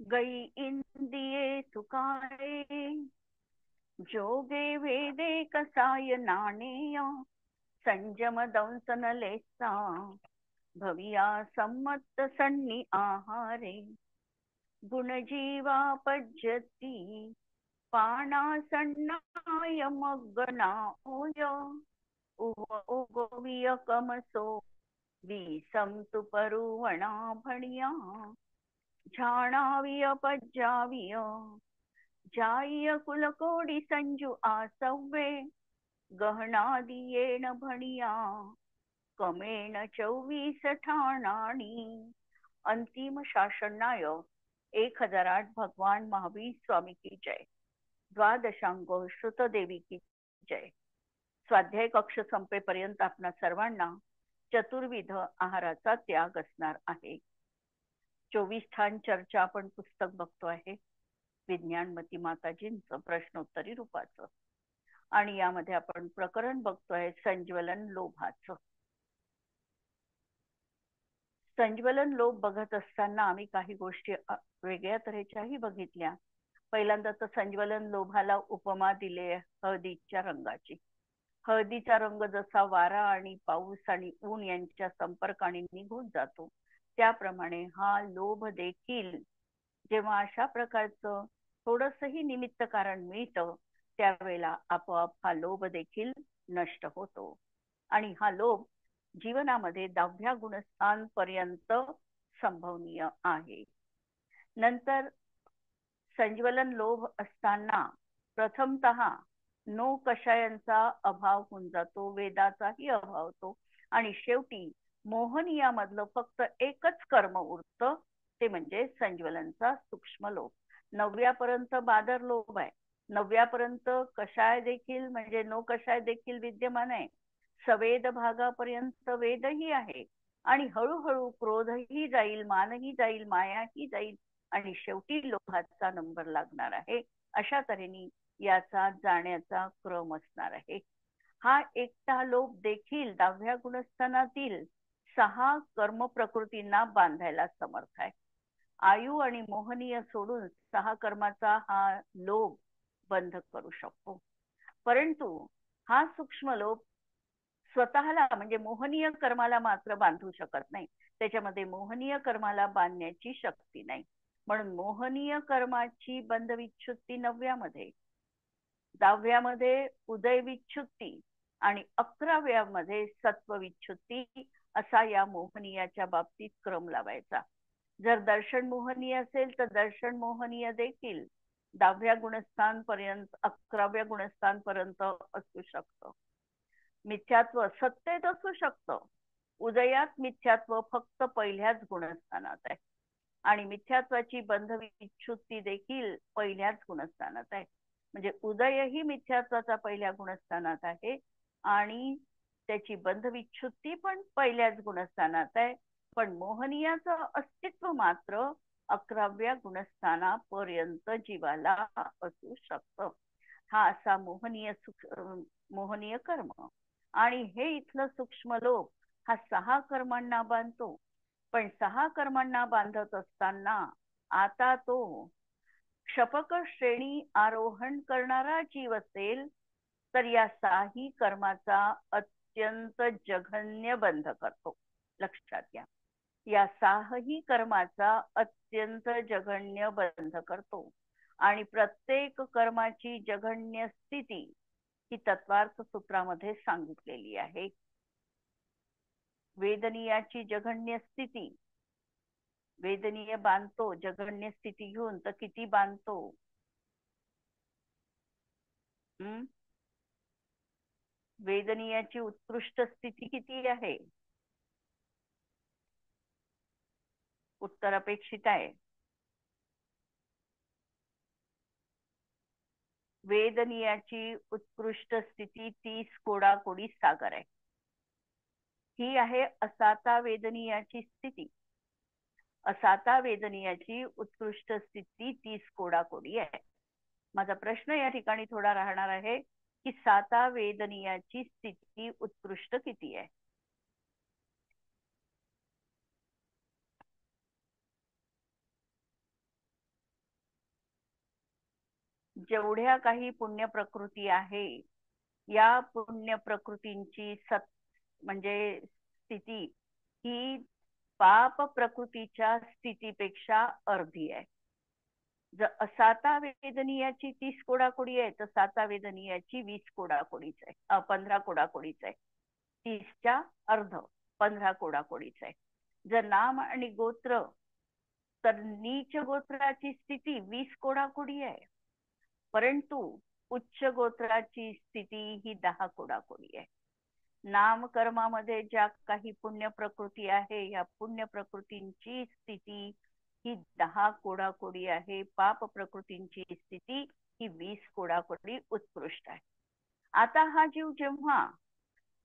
गई इंदिये सुकाळे जोगे वेदे कसाय नाणेय संजम दंसन लेसा भविया सम्मत सन्नी आहारे गुणजीवा पज्यती पाणा सन्नाय मग्गना ओय उगविय कमसो विसंतु परुवणा भणिया झाणाविय पज्जाविय जाय कुलकोडी संजू आसव्वे गहना दियेण भणिया कमेण 24 ठाणाणी. अंतिम शासनाय 1008 भगवान महावीर स्वामी की जय. द्वादशांग श्रुतदेवी की जय. स्वाध्याय कक्ष संपेपर्यंत आपणा सर्वांना चतुर्विध आहाराचा त्याग असणार आहे. 24 ठाण चर्चा आपण पुस्तक बघतो आहे विज्ञानमती माताजींचं प्रश्नोत्तरी रूपाचं. आणि यामध्ये आपण प्रकरण बघतोय संज्वलन लोभाचं. संज्वलन लोभ बघत असताना आम्ही काही गोष्टी वेगळ्या तऱ्हेच्याही बघितल्या. पहिल्यांदा तर संज्वलन लोभाला उपमा दिली हळदीच्या रंगाची. हळदीचा रंग जसा वारा आणि पाऊस आणि ऊन यांच्या संपर्काने निघून जातो त्याप्रमाणे हा लोभ देखील जेव्हा अशा प्रकारचं थोडंसंही निमित्त कारण मिळतं त्यावेळेला आपोआप हा लोभ देखील नष्ट होतो. आणि हा लोभ जीवनामध्ये 10व्या गुणस्थानपर्यंत संभवनीय आहे. नंतर संज्वलन लोभ असताना प्रथमतः नो कषायांचा अभाव होऊन जातो, वेदाचाही अभाव होतो आणि शेवटी मोहनीयामधलं फक्त एकच कर्म उरतं ते म्हणजे संज्वलनचा सूक्ष्म लोभ. 9व्यापर्यंत बादर लोभ आहे. 9व्यापर्यंत कषाय देखील म्हणजे नो कषाय देखील विद्यमान आहे. सवेद भागापर्यंत वेदही आहे आणि हळूहळू क्रोधही जाईल, मानही जाईल, मायाही जाईल आणि शेवटी लोभाचा नंबर लागणार आहे. अशा तऱ्हेने याचा जाण्याचा क्रम असणार आहे. हा एकटा लोभ देखील 10व्या गुणस्थानातील 6 कर्म प्रकृतींना बांधायला समर्थ आहे. आयु आणि मोहनीय सोडून 6 कर्माचा हा लोभ बंध करू शकतो. परंतु हा सूक्ष्म लोभ स्वतःला म्हणजे मोहनीय कर्माला मात्र बांधू शकत नाही. त्याच्यामध्ये मोहनीय कर्माला बांधण्याची शक्ती नाही. म्हणून मोहनीय कर्माची बंध विच्छुत्ती 9व्यामध्ये, 10व्यामध्ये उदय विच्छुत्ती आणि 11व्यामध्ये सत्व विच्छुत्ती असा या मोहनीयाच्या बाबतीत क्रम लावायचा. जर दर्शन मोहनीय असेल तर दर्शन मोहनीय देखील 10व्या गुणस्थानपर्यंत 11व्या गुणस्थानपर्यंत असू शकतं. मिथ्यात्व सत्तेत असू शकतं. उदयात मिथ्यात्व फक्त पहिल्याच गुणस्थानात आहे आणि मिथ्यात्वाची बंध विच्छुत्ती देखील पहिल्याच गुणस्थानात आहे. म्हणजे उदयही मिथ्यात्वाचा पहिल्या गुणस्थानात आहे आणि त्याची बंध विच्छुत्ती पण पहिल्याच गुणस्थानात आहे. पण मोहनीयाचं अस्तित्व मात्र 11व्या गुणस्थानापर्यंत जीवाला असू शकतं. हा असा मोहनीय कर्म. आणि हे इथलं सूक्ष्म लोभ हा 6 कर्मांना बांधतो. पण 6 कर्मांना बांधत असताना आता तो क्षपक श्रेणी आरोहण करणारा जीव असेल तर या 6ही कर्माचा अत्यंत जघन्य बंध करतो. लक्षात घ्या, या 6ही कर्माचा अत्यंत जघन्य बंध करतो. आणि प्रत्येक कर्माची जघन्य स्थिती ही तत्वार्थ सूत्रामध्ये सांगितलेली आहे. वेदनीयाची जघन्य स्थिती, वेदनीय बांधतो जघन्य स्थिती घेऊन तर किती बांधतो. वेदनीयाची उत्कृष्ट स्थिती किती आहे? उत्तर अपेक्षित आहे. वेदनीयाची उत्कृष्ट स्थिती 30 कोडाकोडी सागर आहे. ही आहे असाता वेदनीयाची स्थिती. असाता वेदनीयाची उत्कृष्ट स्थिती 30 कोडाकोडी आहे. माझा प्रश्न या ठिकाणी थोडा राहणार आहे की साता वेदनीयाची स्थिती उत्कृष्ट किती आहे? जेवढ्या काही पुण्य प्रकृती आहे, या पुण्य प्रकृतींची म्हणजे स्थिती ही पाप प्रकृतीच्या स्थितीपेक्षा अर्धी आहे. साता वेदनीयाची 30 कोडाकोडी आहे, तर साता वेदनीयाची 20 कोडाकोडीच आहे, 15 कोडाकोडीच आहे. 30च्या अर्ध 15 कोडाकोडीच आहे. जर नाम आणि गोत्र, तर नीच गोत्राची स्थिती 20 कोडाकोडी आहे, परंतु उच्च गोत्राची स्थिती ही 10 कोडाकोडी आहे. नाम कर्मामध्ये ज्या काही पुण्य प्रकृती आहे, या पुण्य प्रकृतींची स्थिती ही 10 कोडाकोडी आहे. पाप प्रकृतींची स्थिती ही 20 कोडाकोडी उत्कृष्ट आहे. आता हा जीव जेव्हा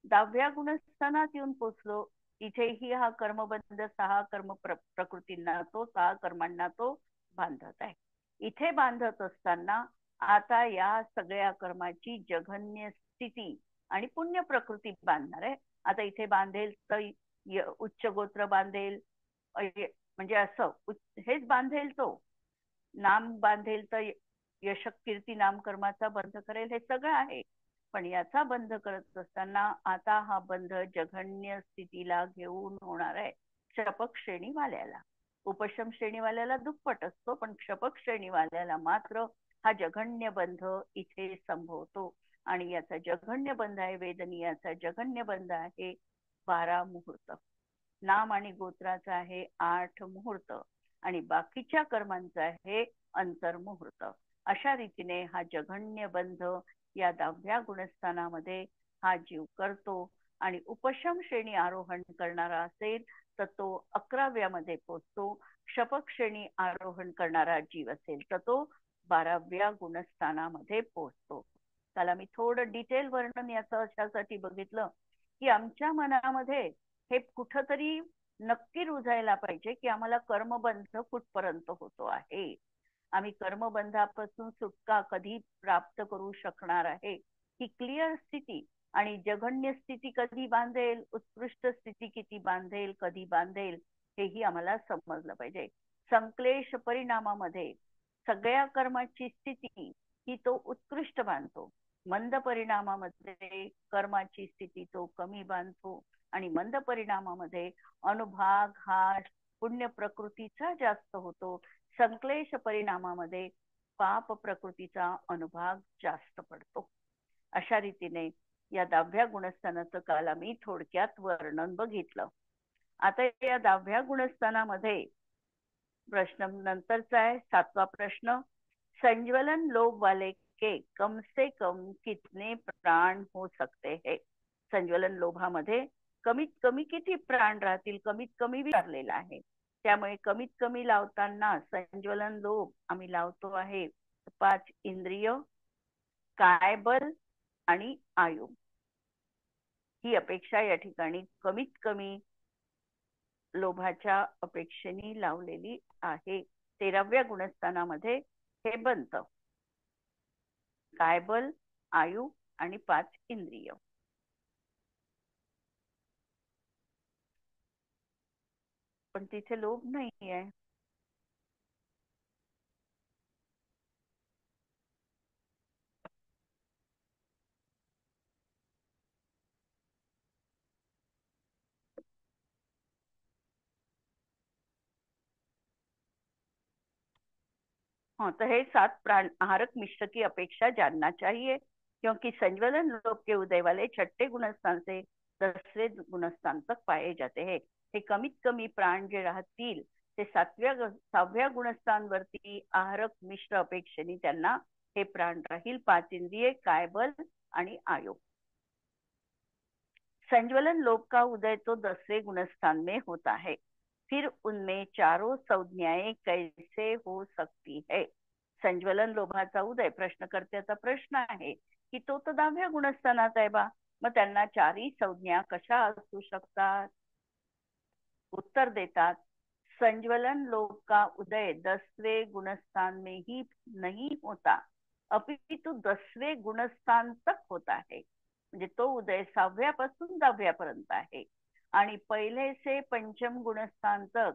10व्या गुणस्थानात येऊन पोचलो, इथेही हा कर्मबंध 6 प्रकृतींना तो 6 कर्मांना तो बांधत आहे. इथे बांधत असताना आता या सगळ्या कर्माची जघन्य स्थिती आणि पुण्य प्रकृती बांधणार आहे. आता इथे बांधेल तर उच्च गोत्र बांधेल, म्हणजे असं हेच बांधेल. तो नाम बांधेल तर यश कीर्ती नाम कर्माचा बंध करेल, हे सगळं आहे. पण याचा बंध करत असताना आता हा बंध जघन्य स्थितीला घेऊन होणार आहे. क्षपक श्रेणीवाल्याला, उपशम श्रेणीवाल्याला दुप्पट असतो, पण क्षपक श्रेणीवाल्याला मात्र हा जघन्य बंध इथे संभवतो. आणि याचा जघन्य बंध आहे, वेदनीयाचा जघन्य बंध आहे 12 मुहूर्त. नाम आणि गोत्राचा आहे 8 मुहूर्त आणि बाकीच्या कर्मांचा आहे अंतर्मुहूर्त. अशा रीतीने हा जघन्य बंध या 10व्या गुणस्थानामध्ये हा जीव करतो. आणि उपशम श्रेणी आरोहण करणारा असेल तर तो 11व्या मध्ये पोहोचतो. क्षपक श्रेणी आरोहण करणारा जीव असेल तर तो 12व्या गुणस्थानामध्ये पोहोचतो. त्याला मी थोडं डिटेल वर्णन याचं अशासाठी बघितलं की आमच्या मनामध्ये हे कुठंतरी नक्की रुजायला पाहिजे की आम्हाला कर्मबंध कुठपर्यंत होतो आहे, आम्ही कर्मबंधापासून सुटका कधी प्राप्त करू शकणार आहे, ही क्लिअर स्थिती. आणि जघन्य स्थिती कधी बांधेल, उत्कृष्ट स्थिती किती बांधेल, कधी बांधेल, हेही आम्हाला समजलं पाहिजे. संक्लेश परिणामामध्ये सगळ्या कर्माची स्थिती ही तो उत्कृष्ट बांधतो. मंद परिणामामध्ये कर्माची स्थिती तो कमी बांधतो. आणि मंद परिणामामध्ये अनुभाग हा पुण्य प्रकृतीचा जास्त होतो. संक्लेश परिणामामध्ये पाप प्रकृतीचा अनुभाग जास्त पडतो. अशा रीतीने या 10व्या गुणस्थानाचं काल आम्ही थोडक्यात वर्णन बघितलं. आता या 10व्या गुणस्थानामध्ये प्रश्न नंतरचा आहे 7वा प्रश्न. संज्वलन लोभ वाले के कम से कम कितने प्राण हो सकते हैं. संज्वलन लोभामध्ये कमीत कमी किती प्राण राहतील, कमीत कमी विचारलेला आहे. त्यामुळे कमीत कमी लावताना संज्वलन लोभ आम्ही लावतो आहे 5 इंद्रिय, कायबल आणि आयु. ही अपेक्षा या ठिकाणी कमीत कमी लोभाच्या अपेक्षेने लावलेली आहे. 13व्या गुणस्थानामध्ये हे बनतं कायबल, आयु आणि 5 इंद्रिय. पण तिथे लोभ नाही आहे. हाँ, तो है 7 प्राण आहारक मिश्र की अपेक्षा जानना चाहिए, क्योंकि संज्वलन लोभ के उदय वाले 6ठे गुणस्थान से 10वें गुणस्थान तक पाए जाते हैं. हे कमीत कमी प्राण जे राहतील ते 6व्या गुणस्थानवरती आहारक मिश्र अपेक्षेने त्यांना हे प्राण राहील. 5 इंद्रिय, कायबल आणि आयोग. संज्वलन लोभ का उदय तो 10वें गुणस्थान में होता है. फिर उनमें चारों संज्ञाएं कैसे हो सकती है. संज्वलन लोभाचा उदय प्रश्नकर्त्याचा प्रश्न आहे की तो तर 10व्या गुणस्थानात आहे बा, मग त्यांना 4ही संज्ञा कशा असू शकतात. उत्तर देतात संज्वलन लोभ का उदय 10वें गुणस्थान में ही नहीं होता, अपितु 10वें गुणस्थान तक होता है. म्हणजे तो उदय 6व्यापासून 10व्यापर्यंत आहे. आणि पहिले से पंचम गुणस्थान तक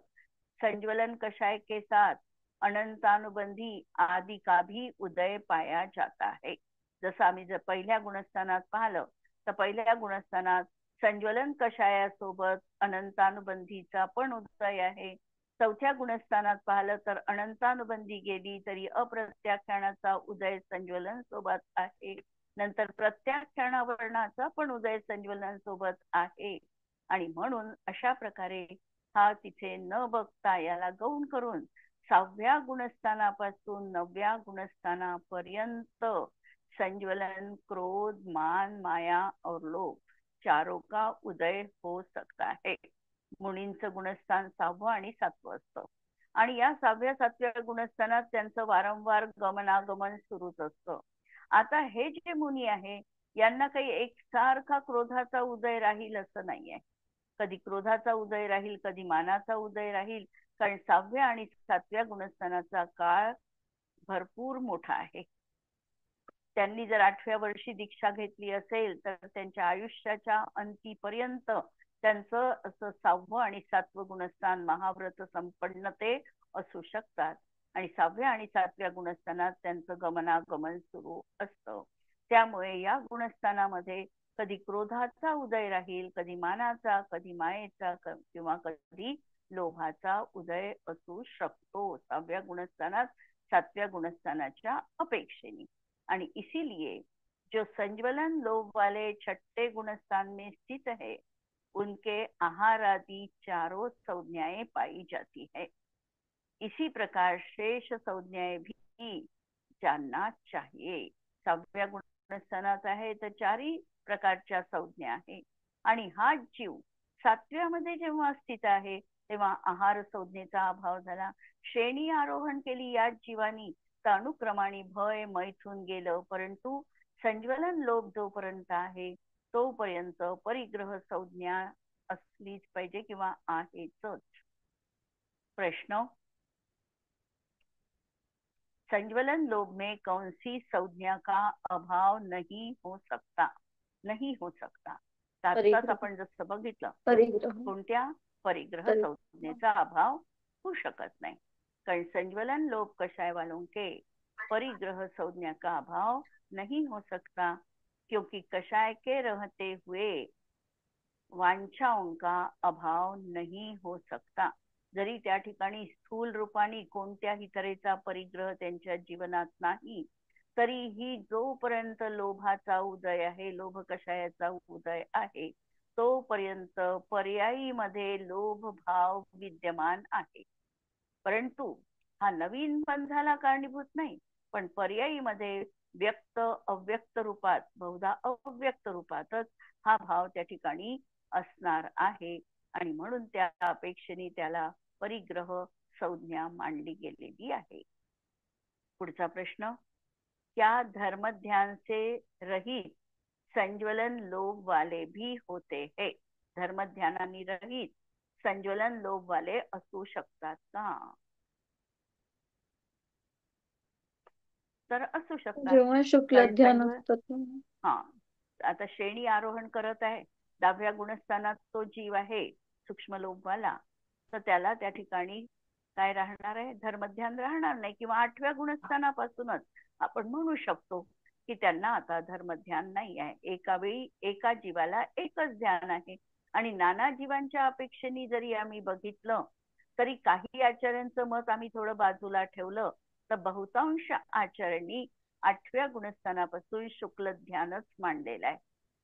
संज्वलन कषाय के साथ अनंतानुबंधी आदि का भी उदय पाया जाता है. जसं आम्ही जर पहिल्या गुणस्थानात पाहिलं तर पहिल्या गुणस्थानात संज्वलन कषायासोबत अनंतानुबंधीचा पण उदय आहे. चौथ्या गुणस्थानात पाहिलं तर अनंतानुबंधी गेली तरी अप्रत्याख्यानाचा उदय संज्वलन सोबत आहे. नंतर प्रत्याख्यानावर्णाचा पण उदय संज्वलन सोबत आहे. आणि म्हणून अशा प्रकारे हा तिथे न बघता याला गौण करून 6व्या गुणस्थानापासून 9व्या गुणस्थानापर्यंत संज्वलन, क्रोध, मान, माया और लोभ चारों का उदय हो सकता है. मुनींचं गुणस्थान 6वं आणि 7वं असतं. आणि या 6व्या 7व्या गुणस्थानात त्यांचं वारंवार गमनागमन सुरूच असतं. आता हे जे मुनी आहे यांना काही एकसारखा क्रोधाचा उदय राहील असं नाहीये. कधी क्रोधाचा उदय राहील, कधी मानाचा उदय राहील. कारण 6व्या आणि 7व्या गुणस्थानाचा काळ भरपूर मोठा आहे. त्यांनी जर 8व्या वर्षी दीक्षा घेतली असेल तर त्यांच्या आयुष्याच्या अंतीपर्यंत त्यांचं असं 6वं आणि 7वं गुणस्थान महाव्रत संपन्नते असू शकतात. आणि 6व्या आणि 7व्या गुणस्थानात त्यांचं गमनागमन सुरू असतं. त्यामुळे या गुणस्थानामध्ये कधी क्रोधाचा उदय राहील, कधी मानाचा, कधी मायेचा किंवा कधी लोभाचा उदय असू शकतो 6व्या गुणस्थानात 7व्या गुणस्थानाच्या अपेक्षेने. आणि इसीलिए जो संज्वलन लोभ वाले 6ठे गुणस्थान में स्थित है उनके आहार आदि चारों संज्ञाएं पाई जाती है. इसी प्रकार शेष संज्ञाएं भी जानना चाहिए. 6व्या गुणस्थानात आहे तर 4ही प्रकारच्या संज्ञा आहे. आणि हा जीव 7व्यामध्ये जेव्हा स्थित आहे तेव्हा आहार संज्ञेचा अभाव झाला. श्रेणी आरोहण केली या जीवानी तर अनुक्रमाने भय मैथून गेलं. परंतु संज्वलन लोभ जोपर्यंत आहे तोपर्यंत परिग्रह संज्ञा असलीच पाहिजे किंवा आहेच. प्रश्न, संज्वलन लोभ में कौन सी संज्ञा का अभाव नहीं हो सकता? नहीं हो सकता. आताच आपण जसं बघितलं कोणत्या परिग्रह संज्ञेचा अभाव होऊ शकत नाही. कारण संज्वलन लोभ कषाय वालों के परिग्रह संज्ञा का अभाव नहीं हो सकता क्योंकि कषाय के रहते हुए वांछाओं का अभाव नहीं हो सकता. जरी त्या ठिकाणी स्थूल रूपाने कोणत्याही तऱ्हेचा परिग्रह त्यांच्या जीवनात नाही तरीही जोपर्यंत लोभाचा उदय आहे, लोभ कषायाचा उदय आहे तोपर्यंत पर्यायी मध्ये लोभ भाव विद्यमान आहे. परंतु हा नवीन बंधाला कारणीभूत नाही, पण पर्यायी मध्ये व्यक्त अव्यक्त रूपात बहुधा अव्यक्त रूपातच हा भाव त्या ठिकाणी असणार आहे. आणि म्हणून त्या अपेक्षेने त्याला परिग्रह संज्ञा मांडली गेलेली आहे. पुढचा प्रश्न, क्या धर्म ध्यान से रहित संज्वलन लोभ वाले भी होते हैं? धर्म ध्यानाने रहित संज्वलन लोभ वाले असू शकतात का? तर असू शकतात. जेव्हा शुक्ल ध्यान असतात. हा, आता श्रेणी आरोहण करत आहे 10व्या गुणस्थानात तो जीव आहे सूक्ष्म लोभवाला, तर त्याला त्या ठिकाणी काय राहणार आहे? धर्मध्यान राहणार नाही. किंवा 8व्या गुणस्थानापासूनच आपण म्हणू शकतो की त्यांना आता धर्मध्यान नाही आहे. एका वेळी एका जीवाला एकच ध्यान आहे. आणि नाना जीवांच्या अपेक्षेने जरी आम्ही बघितलं तरी काही आचार्यांचं मत आम्ही थोडं बाजूला ठेवलं तर बहुतांश आचार्यांनी 8व्या गुणस्थानापासून शुक्ल ध्यानच मांडलेला आहे.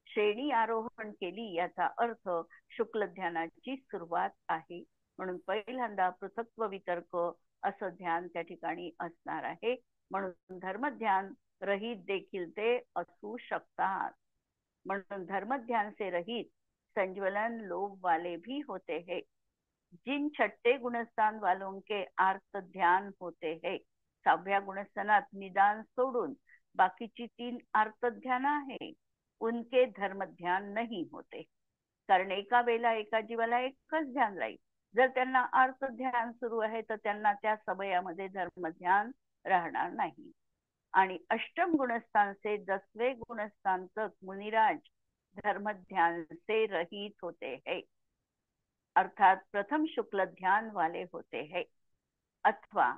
श्रेणी आरोहण केली याचा अर्थ शुक्ल ध्यानाची सुरुवात आहे. म्हणून पहिल्यांदा पृथक्व वितर्क असं ध्यान त्या ठिकाणी असणार आहे. म्हणून धर्मध्यान रहित देखील ते असू शकतात. म्हणून धर्मध्यान से रहित संज्वलन लोभ वाले भी होते हैं. जिन 6ठे गुणस्थान वालों के आर्त ध्यान होते हैं, 6व्या गुणस्थानात निदान सोडून बाकीची 3 आर्त ध्यान आहे उनके धर्म ध्यान नहीं होते. कारण एका वेळेला एका जीवाला एकच ध्यान राहील. जर त्यांना अर्थ ध्यान सुरू आहे तर त्यांना त्या समयामध्ये धर्म ध्यान राहणार नाही. आणि अष्टम गुणस्थान से 10वें गुणस्थान तक मुनिराज धर्म ध्यान से रहित होते हैं, अर्थात प्रथम शुक्ल ध्यान वाले होते हैं. अथवा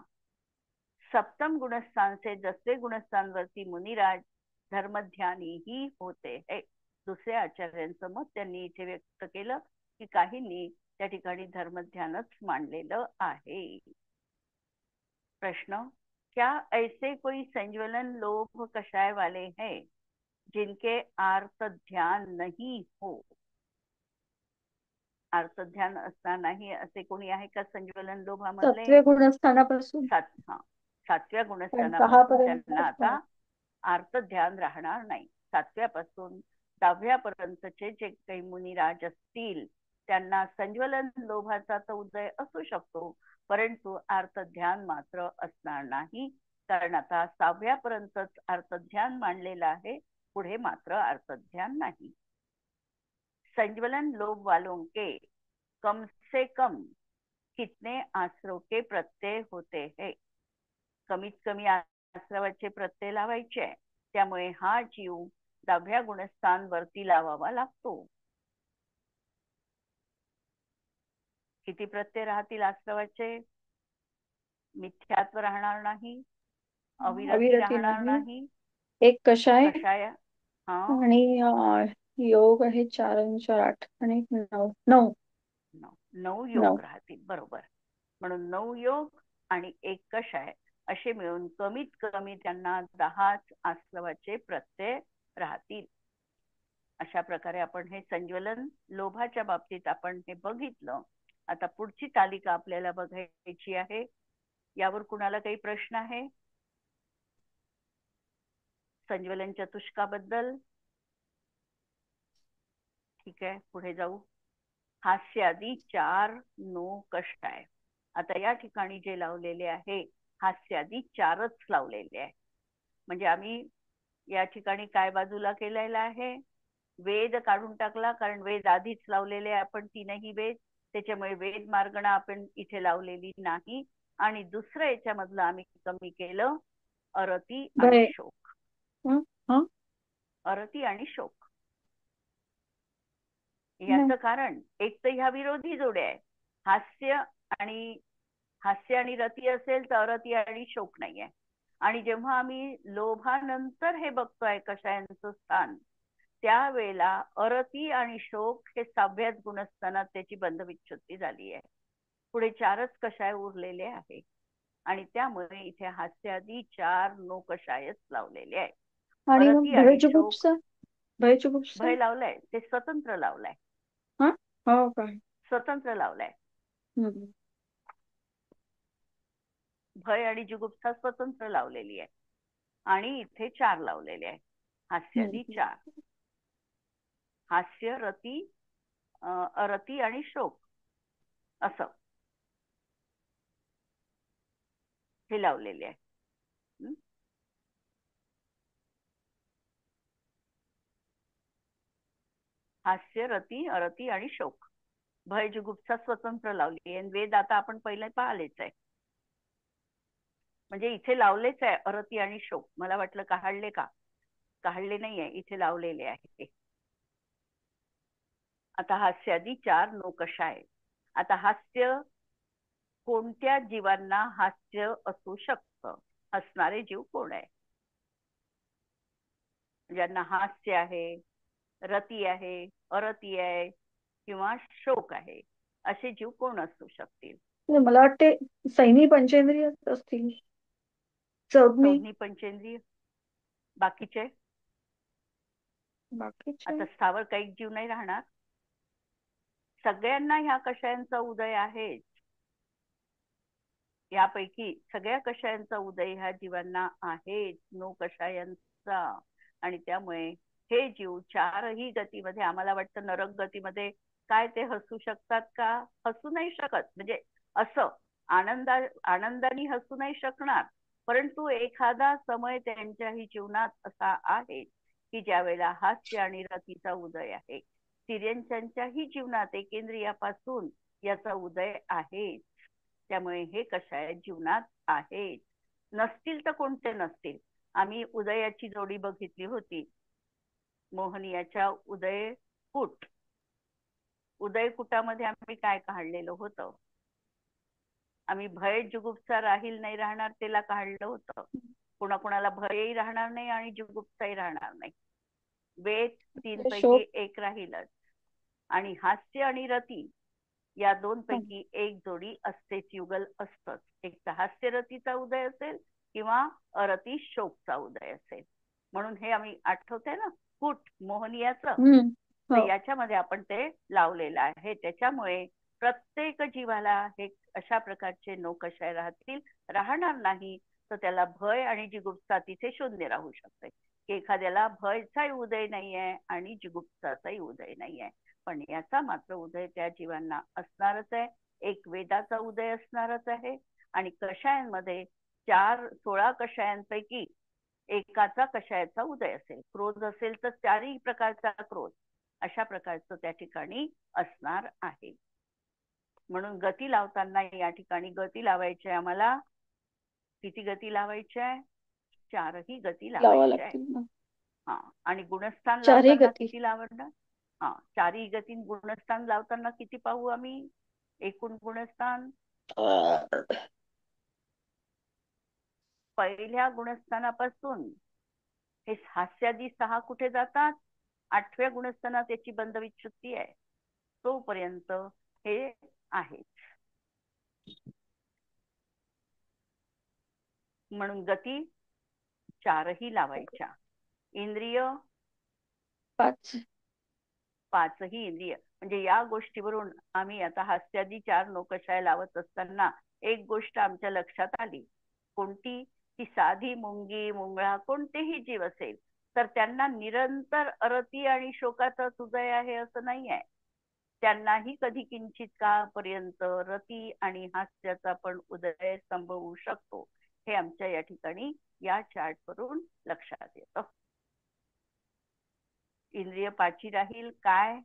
सप्तम गुणस्थान से दसवे गुणस्थानवरती मुनिराज धर्मध्यानी ही होते है. दुसऱ्या आचार्यांचं मत त्यांनी इथे व्यक्त केलं की काहींनी त्या ठिकाणी धर्मध्यानच मांडलेलं आहे. प्रश्न, क्या ऐसे कोई संज्वलन लोभ कषाय वाले हैं जिनके आर्त ध्यान नहीं हो? आर्त ध्यान असणार नाही असे कोणी आहे का संज्वलन लोभामधले? सातव्या गुणस्थानापासून सातव्या पण गुणस्थानापासून 10 पर्यंत त्यांना आता आर्त ध्यान राहणार नाही. 7व्यापासून 10व्यापर्यंतचे जे काही मुनिराज असतील त्यांना संज्वलन लोभाचा तर उदय असू शकतो, परंतु आर्त ध्यान मात्र असणार नाही, कारण आता 6व्यापर्यंतच आर्त ध्यान मांडलेलं आहे, पुढे मात्र आर्त ध्यान नाही. संज्वलन लोभ वालों के कम से कम कितने आश्रव के प्रत्यय होते हैं? कमीत कमी आश्रवाचे प्रत्यय लावायचे, त्यामुळे हा जीव 10व्या गुणस्थान वरती लावावा लागतो. किती प्रत्यय राहतील आश्रवाचे? मिथ्यात्व राहणार नाही, अविरती राहणार नाही, एक कषाय कषाय आणि योग आहे 4 आणि 4 8 आणि 9 योग राहतील. बरोबर. म्हणून 9 योग आणि 1 कषाय असे मिळून कमीत कमी त्यांना 10 आश्रवाचे प्रत्यय राहतील. अशा प्रकारे आपण हे संज्वलन लोभाच्या बाबतीत आपण हे बघितलं. आता पुढची तालिका आपल्याला बघायची आहे. यावर कुणाला काही प्रश्न आहे संज्वलन चतुष्काबद्दल? ठीक आहे, पुढे जाऊ. हास्यादी 4 नो कषाय. आता या ठिकाणी जे लावलेले आहे हास्यादी 4च लावलेले आहे. म्हणजे आम्ही या ठिकाणी काय बाजूला केलेला आहे? वेद काढून टाकला, कारण वेद आधीच लावलेले आहे आपण 3ही वेद, त्याच्यामुळे वेद मार्गणा आपण इथे लावलेली नाही. आणि दुसरं याच्यामधलं आम्ही कमी केलं अरती आणि शोक. अरती आणि शोक याचं कारण एक तर ह्या विरोधी जोड्या आहे. हास्य आणि रती असेल तर अरती आणि शोक नाही आहे. आणि जेव्हा आम्ही लोभानंतर हे बघतोय कषायांचं स्थान, त्यावेळेला अरती आणि शोक हे 6व्याच गुणस्थानात त्याची बंधविच्छुत्ती झाली आहे. पुढे 4च कषाय उरलेले आहे आणि त्यामुळे इथे हास्यादी 4 नो कषायच लावलेले आहे. अरती आणि शोक भय लावलाय, ते स्वतंत्र लावलाय. स्वतंत्र लावलाय. भय आणि जुगुप्सा स्वतंत्र लावलेली आहे आणि इथे 4 लावलेले आहे. हास्यादी 4. हास्य, रती, अरती आणि शोक असं हे लावलेले आहे. हास्य, रती, अरती आणि शोक. भय जुगुप्सा स्वतंत्र लावली आहे. वेद आता आपण पहिले पाहिलेच आहे, म्हणजे इथे लावलेच आहे अरती आणि शोक. मला वाटलं काढले का, काढले नाहीये, इथे लावलेले आहे. आता हास्यादी 4 नो कषाय. आता हास्य कोणत्या जीवांना हास्य असू शकतं? हसणारे जीव कोण आहे? ज्यांना हास्य आहे, रती आहे, अरती आहे किंवा शोक आहे, असे जीव कोण असू शकतील? मला वाटते सैनी पंचेंद्रिय असतील. चौधनी पंचेंद्रिय. बाकीचे आता स्थावर काही जीव नाही राहणार. सगळ्यांना ह्या कषायांचा उदय आहे. यापैकी सगळ्या कषायांचा उदय ह्या जीवांना आहे, नो कषायांचा. आणि त्यामुळे हे जीव 4ही गतीमध्ये, आम्हाला वाटतं नरक गतीमध्ये काय ते हसू शकतात का? हसू नाही शकत. म्हणजे असं आनंदाने हसू नाही शकणार, परंतु एखादा समय त्यांच्याही जीवनात असा आहे की ज्या वेळेला हास्य आणि रतीचा उदय आहे. तिर्यंच्यांच्याही जीवनात एकेंद्रियापासून याचा उदय आहे. त्यामुळे हे कषाय जीवनात आहेत. नसतील तर कोणते नसतील? आम्ही उदयाची जोडी बघितली होती, मोहनियाच्या उदयकूट. उदयकुटामध्ये आम्ही काय काढलेलं होतं? आम्ही भय जुगुप्सा राहील नाही राहणार त्याला काढलं होतं. कुणाकुणाला भयही राहणार नाही आणि जुगुप्साही राहणार नाही. वेद तीन शोक. पैकी एक राहीलच. आणि हास्य आणि रती या दोन पैकी एक जोडी असतेच, युगल असतच. एक तर हास्यरतीचा उदय असेल किंवा अरती शोकचा उदय असेल. म्हणून हे आम्ही आठवतंय ना कूट मोहनियाचं, तर हो. याच्यामध्ये आपण ते लावलेलं आहे. त्याच्यामुळे प्रत्येक जीवाला हे अशा प्रकारचे नोकशाय राहणार नाही, तर त्याला भय आणि जिगुप्सा तिथे शून्य राहू शकते. की एखाद्याला भयचाही उदय नाहीये आणि जिगुप्साचाही उदय नाहीये, पण याचा मात्र उदय त्या जीवांना असणारच आहे. एक वेदाचा उदय असणारच आहे. आणि कषायांमध्ये 16 कषायांपैकी एकाचा कषायाचा उदय असेल. क्रोध असेल तर 4ही प्रकारचा क्रोध, अशा प्रकारचं त्या ठिकाणी असणार आहे. म्हणून गती लावताना या ठिकाणी गती लावायची आहे आम्हाला. किती गती लावायची आहे? 4ही गती लावा लावायची आहे. लागतील. हा. आणि गुणस्थान चारही लावताना गती. किती लावणार? हा, 4ही गती गुणस्थान लावताना किती पाहू आम्ही? एकूण गुणस्थान पहिल्या गुणस्थानापासून हे हास्यादी 6 कुठे जातात? 8व्या गुणस्थानात याची बंध विच्छुत्ती आहे. तोपर्यंत हे आहे. म्हणून गती 4ही लावायच्या. इंद्रिय 5. 5ही इंद्रिय. म्हणजे या गोष्टीवरून आम्ही आता हास्यादी 4 नोकशाय लावत असताना एक गोष्ट आमच्या लक्षात आली. कोणती? की साधी मुंगी मुंगळा कोणतेही जीव असेल तर त्यांना निरंतर अरती आणि शोकाचा उदय आहे असं नाही आहे. त्यांनाही कधी किंचित काळापर्यंत रती आणि हास्याचा पण उदय संभवू शकतो. हे आमच्या या ठिकाणी या चार्ट वरून लक्षात येतं. इंद्रिय 5 राहील. काय?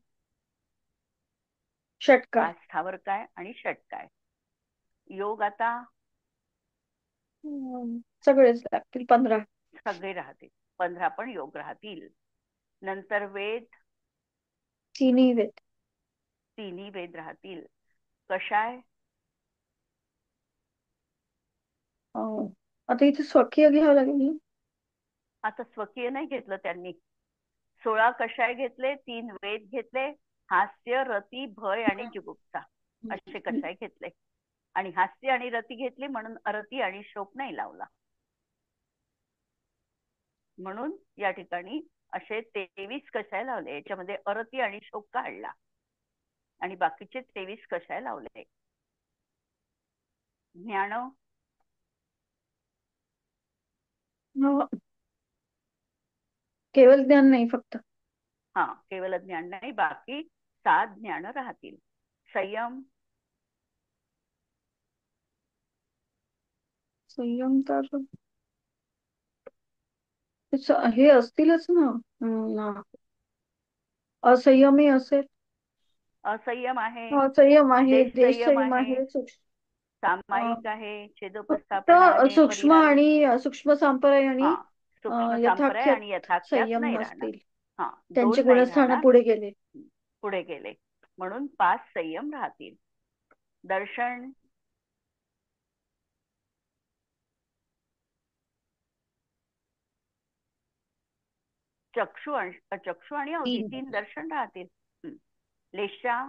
षटकार. 5 स्थावर काय आणि षट काय. योग आता सगळेच लागतील 15. सगळे राहतील. 15 पण योग राहतील. नंतर वेद 3ही वेद. 3ही वेद राहतील. कषाय आता इथे स्वकीय घ्यावं लागेल. आता स्वकीय नाही घेतलं त्यांनी. 16 कषाय घेतले, 3 वेद घेतले, हास्य रती भय आणि जुगुप्सा असे कषाय घेतले. आणि हास्य आणि रती घेतली म्हणून अरती आणि शोक नाही लावला. म्हणून या ठिकाणी असे 23 कषाय लावले. याच्यामध्ये अरती आणि शोक काढला आणि बाकीचे 23 कषाय लावले. ज्ञान केवळ ज्ञान नाही फक्त. हा, केवळ ज्ञान नाही, बाकी 7 ज्ञान राहतील. संयम संयम तर हे असतीलच ना. असंयमी असेल. असंयम आहे, संयम आहे, देश देश संयम संयम आहे, आहे, सामायिक आहे, फक्त छेदोपस्थापना आहे, सूक्ष्म परिहार. आणि सूक्ष्म संप्रदाय आणि हा, सूक्ष्म संप्रदाय यथाख्यात आणि यथाख्यात संयम नाही राहणार. नसतील. हा, त्यांचे 2 नाही गुणस्थान राहणार. पुढे गेले. पुढे गेले म्हणून 5 संयम राहतील. दर्शन चक्षु आणि अवधी 3 दर्शन राहतील. लेशा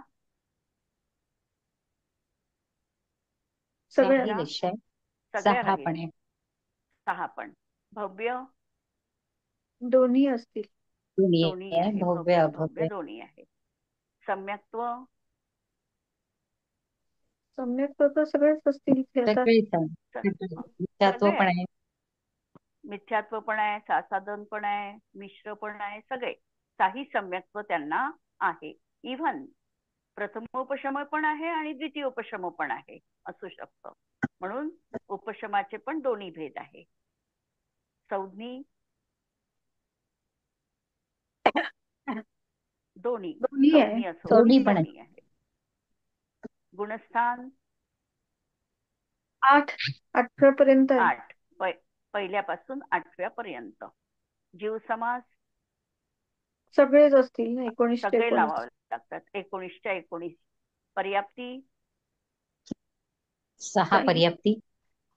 सगळ्या सगळ्या राहील. 6 पण. भव्य दोन्ही असतील. दोन्ही आहे. भव्य अभव्य दोन्ही आहे. सम्यक्त्व सम्यक तर सगळेच असतील. सगळे आहे. मिथ्यात्व पण आहे, सासाधन पण आहे, मिश्र पण आहे. सगळे 6ही सम्यक्त्व त्यांना आहे. इव्हन प्रथमोपशम पण आहे आणि द्वितीयोपशम पण आहे, असू शकतं. म्हणून उपशमाचे पण दोन्ही भेद आहे. संज्ञी दोन्ही संज्ञी असो दोन्ही आहे. गुणस्थान 8 पर्यंत 8 पहिल्यापासून 8व्या पर्यंत. जीव समास सगळेच असतील ना. 19 ते सगळे 19. लावावे लागतात. 19च्या 19. पर्याप्ती सहा साई. पर्याप्ती.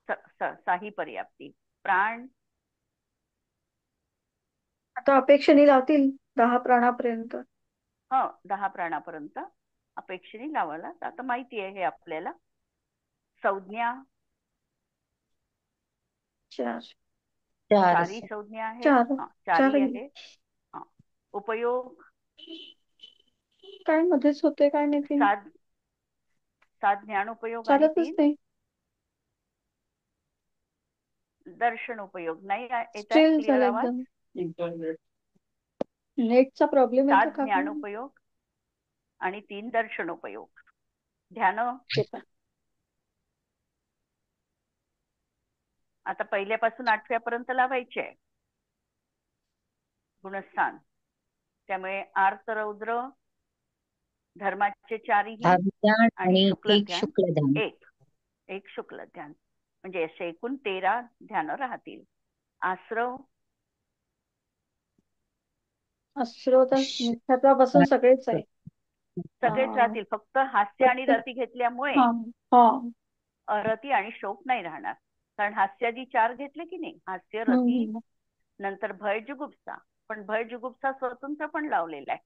साही पर्याप्ती. प्राण. आता अपेक्षेने लावतील 10 प्राणापर्यंत. 10 प्राणापर्यंत अपेक्षेने लावायला आता माहिती आहे हे आपल्याला. संज्ञा. 4. चारही संज्ञा आहेत. 4. चारही 4. आहे. उपयोग. काय मध्येच होते काय नाही ते. 7 ज्ञान उपयोग आणि चालतच 3 नाही. दर्शन उपयोग. नाही येत आहे स्टील क्लिअर झालं आवाज. एकदम. नेटचा प्रॉब्लेम आहे 7 का ज्ञान काय? उपयोग आणि 3 दर्शन उपयोग. ध्यान. आता पहिल्यापासून 8व्यापर्यंत लावायचे आहे गुणस्थान. त्यामुळे आर्त रौद्र धर्माचे 4ही आणि शुक्ल ध्यान एक शुक्ल ध्यान. म्हणजे असे एकूण 13 ध्यान राहतील. आश्रव. मुख्यापासून सगळेच आहे. सगळेच राहतील. फक्त हास्य आणि रती घेतल्यामुळे रती आणि शोक नाही राहणार. कारण हास्यादी 4 घेतले की नाही. हास्य, रती, नंतर भय, जुगुप्सा. पण भय जुगुप्सा स्वतंत्र पण लावलेला आहे.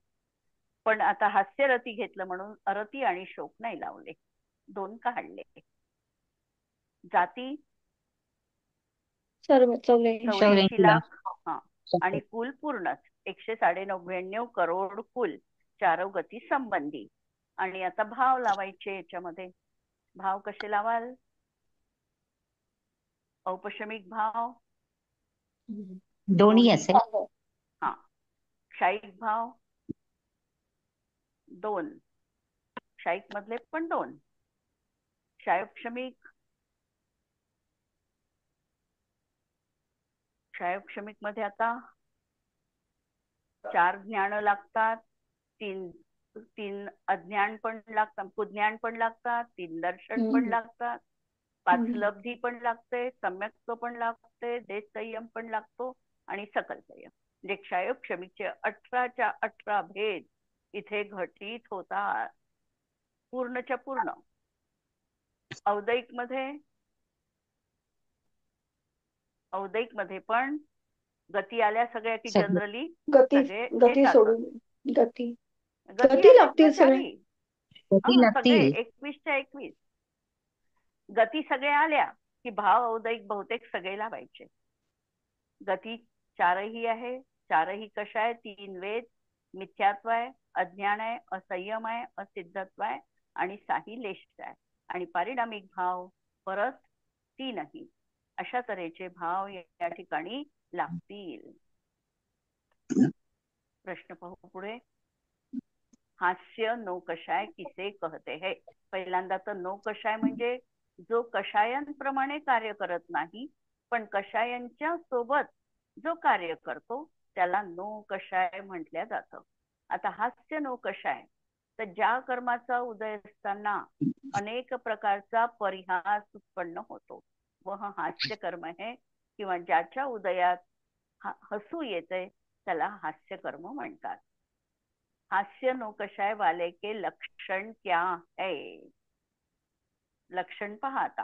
पण आता हास्य रती घेतलं म्हणून अरती आणि शोक नाही लावले. 2 काढले. जाती. सर्व 84 लाख. आणि कुल पूर्णच 199 करोड कुल. 4 गती संबंधी. आणि आता भाव लावायचे याच्यामध्ये. भाव कसे लावाल? औपशमिक भाव दोन्ही असेल. क्षायिक भाव 2. क्षायिक मधले पण 2. क्षायोपशमिक. क्षायोपशमिक मध्ये आता 4 ज्ञान लागतात. 3 अज्ञान पण लागतात. कुज्ञान पण लागतात. 3 दर्शन पण लागतात. 5 लब्धी पण लागते. सम्यक्त्व पण लागते. देश संयम पण लागतो आणि सकल संयम. म्हणजे क्षायोपशमिकचे 18च्या 18 भेद इथे घटित होतात. पूर्णच्या पूर्ण. औदैक मध्ये पण गती आल्या सगळ्या की जनरली सगळे येतात. गती आल्यात ना लागतील सगळे. सगळे 21च्या 21 गती सगळे आल्या की भाव औदैक बहुतेक सगळे लावायचे. गती 4ही आहे. 4ही कशा आहे? 3 वेद, मिथ्यात्व आहे, अज्ञान आहे, असंयम आहे, असिद्धत्व आहे आणि साही लेष्ट आहे. आणि पारिणामिक भाव परत 3ही. अशा तऱ्हेचे भाव या ठिकाणी लागतील. प्रश्न पाहू पुढे. हास्य नो कषाय किसे कहते है. पहिल्यांदा तर नो कषाय म्हणजे जो कषायांप्रमाणे कार्य करत नाही पण कषायांच्या सोबत जो कार्य करतो त्याला नो कषाय म्हटल्या जातं. आता हास्य नो कषाय तर ज्या कर्माचा उदय असताना अनेक प्रकारचा परिहास उत्पन्न होतो व हास्य कर्म है किंवा ज्याच्या उदयात हसू येते त्याला हास्य कर्म म्हणतात. हास्य नो कषाय वाले के लक्षण क्या है? लक्षण पहाता.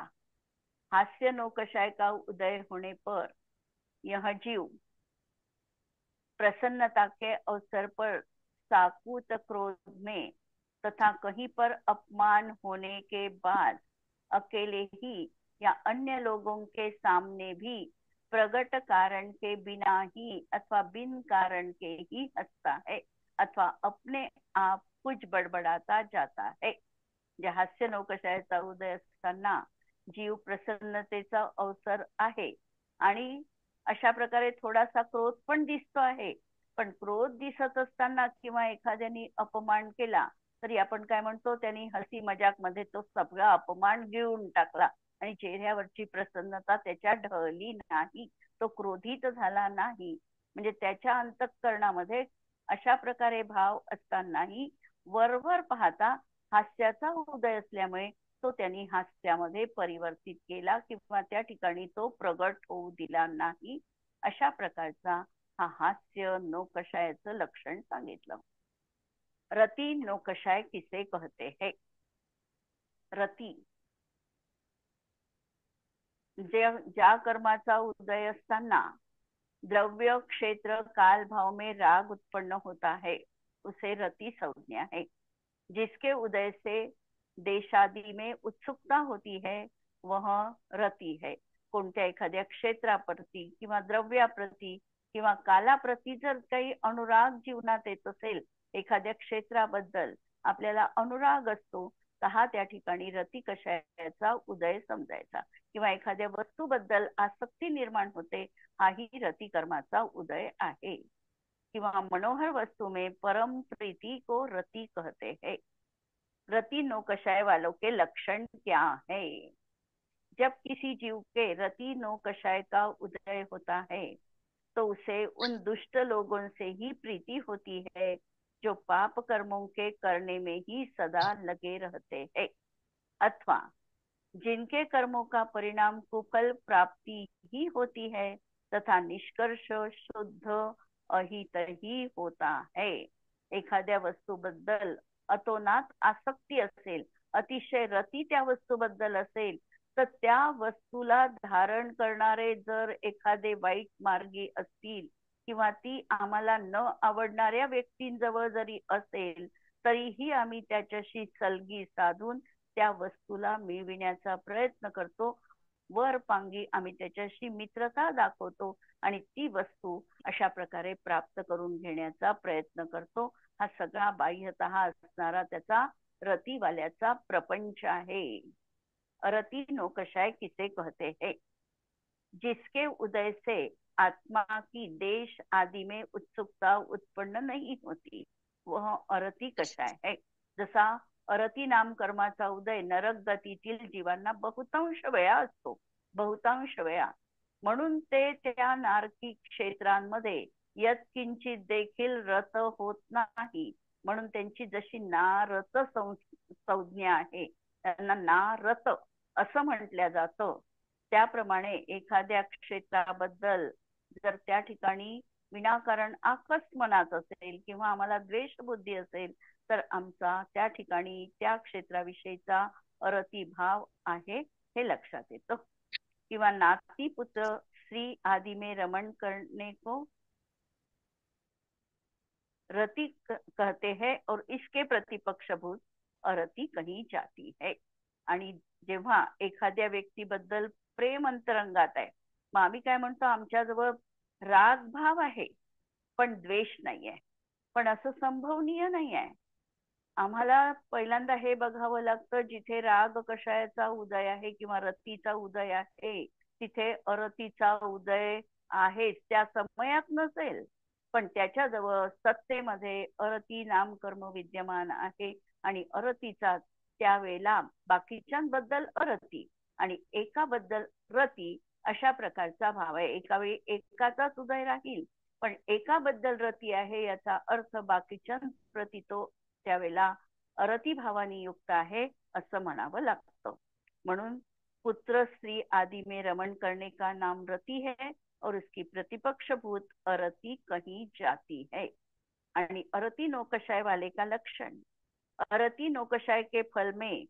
हास्य नो कषाय का उदय होने पर यह जीव प्रसन्नता के अवसर पर साकूत क्रोध में तथा कहीं पर अपमान होने के बाद अकेले ही या अन्य लोगों के सामने भी प्रगट कारण के बिना ही अथवा बिन कारण के ही हंसता है अथवा अपने आप कुछ बडबडाता जाता है. जे हास्य नौकशाचा उदय असताना जीव प्रसन्नतेचा अवसर आहे आणि अशा प्रकारे थोडासा क्रोध पण दिसतो आहे. पण क्रोध दिसत असताना किंवा एखाद्याने अपमान केला तरी आपण काय म्हणतो, त्यांनी हसी मजाक मध्ये तो सगळा अपमान गिळून टाकला आणि चेहऱ्यावरची प्रसन्नता त्याच्या ढळली नाही, तो क्रोधित झाला नाही. म्हणजे त्याच्या अंतःकरणामध्ये अशा प्रकारे भाव असतानाही वरवर पाहता हास्याचा उदय असल्यामुळे तो त्यांनी हास्यामध्ये परिवर्तित केला किंवा त्या ठिकाणी तो प्रगट होऊ दिला नाही. अशा प्रकारचा हा हास्य नौकशायाचं लक्षण सांगितलं. रती नौकशाय किसे कहते है. रती ज्या कर्माचा उदय असताना द्रव्य क्षेत्र काल भाव में राग उत्पन्न होता है उसे रति संज्ञा है। जिसके उदय से देशादि में उत्सुकता होती है वह रती है। कोणत्या एखाद्या क्षेत्राप्रती किंवा द्रव्याप्रती किंवा कालाप्रती जर काही अनुराग जीवनात येत असेल, एखाद्या क्षेत्राबद्दल आपल्याला अनुराग असतो, तर हा त्या ठिकाणी रती कषायाचा उदय समजायचा। किंवा एखाद्या वस्तूबद्दल आसक्ती निर्माण होते, हाही रती कर्माचा उदय आहे। किंवा मनोहर वस्तु में परम प्रीति को रति कहते हैं। रति नो कषाय वालों के लक्षण क्या है? जब किसी जीव के रति नो कषाय का उदय होता है तो उसे उन दुष्ट लोगों से ही प्रीति होती है जो पाप कर्मों के करने में ही सदा लगे रहते हैं, अथवा जिनके कर्मों का परिणाम कुफल प्राप्ति ही होती है तथा निष्कर्ष शुद्ध अहित ही होता है। एखाद्या वस्तूबद्दल अतोनात आसक्ती असेल, अतिशय रती त्या वस्तूबद्दल असेल, तर त्या वस्तूला धारण करणारे जर एखादे वाईट मार्गी असतील किंवा ती आम्हाला न आवडणाऱ्या व्यक्तींजवळ जरी असेल, तरीही आम्ही त्याच्याशी सलगी साधून त्या वस्तूला मिळविण्याचा प्रयत्न करतो। वर पांगी आम्ही त्याच्याशी मित्रता दाखवतो आणि ती वस्तू अशा प्रकारे प्राप्त करून घेण्याचा प्रयत्न करतो। हा सगळा बाह्यतः असणारा त्याचा रतीवाल्याचा प्रपंच आहे। रति नौकशाय किसे कहते हैं? जिसके उदय से आत्मा की देश आदि में उत्सुकता उत्पन्न नहीं होती, वह अरती कषाय है। जसा अरती नाम कर्माचा उदय नरक गतीतील जीवांना बहुतांश वेळा असतो, बहुतांश वेळा, म्हणून ते त्या नारकी क्षेत्रांमध्ये यत्किंचित देखील रत होत नाही, म्हणून त्यांची जशी नारत संज्ञा आहे, त्यांना नारत असं म्हटलं जातं। त्याप्रमाणे एखाद्या क्षेत्राबद्दल जर त्या ठिकाणी विनाकारण आकस मनात असेल किंवा आम्हाला द्वेष बुद्धी असेल, तर आमचा त्या ठिकाणी त्या क्षेत्राविषयीचा अरती भाव आहे हे लक्षात येतं। किंवा नाती पुत्र स्त्री आदि में रमण करने को रति कहते हैं और इसके प्रतिपक्षभूत अरती कही जाती है। आणि जेव्हा एखाद्या व्यक्तीबद्दल प्रेम अंतरंगात आहे, मग आम्ही काय म्हणतो, आमच्याजवळ राग भाव आहे पण द्वेष नाहीये, पण असं संभवनीय नाही आहे। आम्हाला पहिल्यांदा हे बघावं लागतं, जिथे राग कषायाचा उदय आहे किंवा रतीचा उदय आहे, तिथे अरतीचा उदय आहे, त्या समयात नसेल, पण त्याच्याजवळ सत्तेमध्ये अरती नामकर्म विद्यमान आहे आणि अरतीचा त्यावेळेला बाकीच्यांबद्दल अरती आणि एकाबद्दल रती अशा प्रकारचा भाव आहे। एका वेळी एकाचाच उदय राहील, पण एकाबद्दल रती आहे याचा अर्थ बाकीच्यांप्रती तो त्यावेळेला अरती भावानी युक्त आहे असं म्हणावं लागतं। म्हणून पुत्र स्त्री आदि में रमण करने का नाम रति है और उसकी प्रतिपक्ष भूत अरति कही जाती है। आणि अरति नौकशाय वाले का लक्षण, अरति नौकशाय के फल में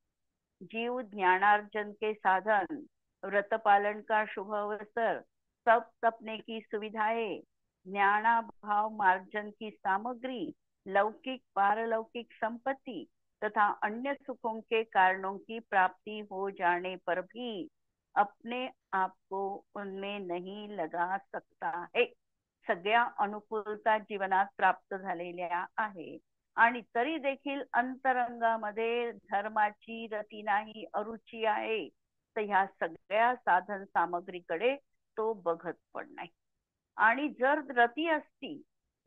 जीव ज्ञानार्जन के साधन, व्रत पालन का शुभ अवसर, तप तपने की सुविधाएं, ज्ञाना भाव मार्जन की सामग्री, लौकिक पारलौकिक संपत्ति तथा अन्य सुखों के कारणों की प्राप्ति हो जाने पर भी अपने आप को उनमें नहीं लगा सकता है। सगळ्या अनुकूलता जीवनात प्राप्त झालेल्या आहे आणि तरी देखील अंतरंगामध्ये धर्माची रती नाही, अरुची आहे, तर ह्या सगळ्या साधन सामग्रीकडे तो बघत पण नाही। आणि जर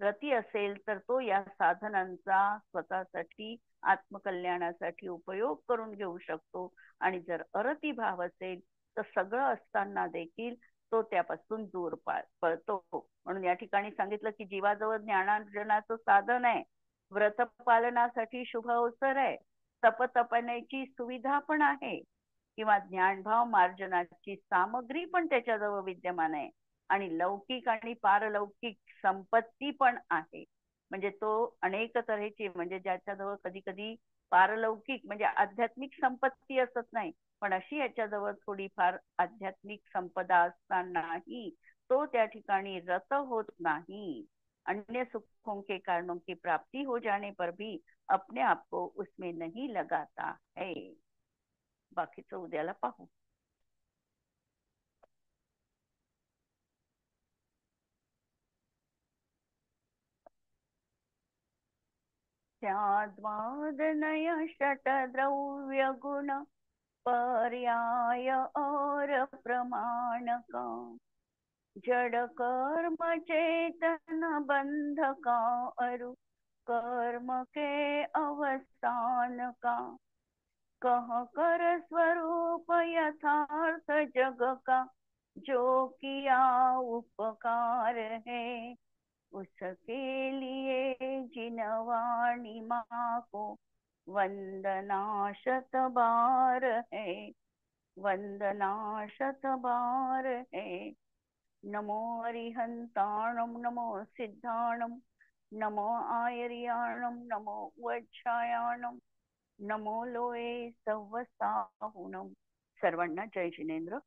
रती असेल तर तो या साधनांचा स्वतःसाठी आत्मकल्याणासाठी उपयोग करून घेऊ शकतो, आणि जर अरती भाव असेल तर सगळं असताना देखील तो त्यापासून दूर पळतो। म्हणून या ठिकाणी सांगितलं की जीवाजवळ ज्ञानार्जनाचं साधन आहे, व्रत पालनासाठी शुभ अवसर आहे, तपण्याची सुविधा पण आहे किंवा ज्ञानभाव मार्जनाची सामग्री पण त्याच्याजवळ विद्यमान आहे, आणि लौकिक आणि पारलौकिक संपत्ती पण आहे। म्हणजे तो अनेक तऱ्हेची, म्हणजे ज्याच्याजवळ कधी कधी पारलौकिक म्हणजे आध्यात्मिक संपत्ती असत नाही, पण अशी याच्याजवळ थोडीफार आध्यात्मिक संपदा असतानाही तो त्या ठिकाणी रत होत नाही. अन्य सुखों के कारणों की प्राप्ति हो जाने पर भी अपने आप को उसमें नहीं लगाता है. बाकीचं उद्याला पाहू. स्याद्वादनय षट्द्रव्य गुण पर्याय और प्रमाण का, जड़ कर्म चेतन बंध का अरु कर्म के अवसान का, कह कर स्वरूप यथार्थ जग का, जो किया उपकार है, उसके लिए जिनवाणी माँ को वंदना शत बार है, वंदना शत बार है. नमो अरिहंताणम, नमो सिद्धाणम, नमो आयर्याणम, नमो वज्रायाणम, नमो लोये सव्वसाहुणम. सर्वांना जय जिनेंद्र.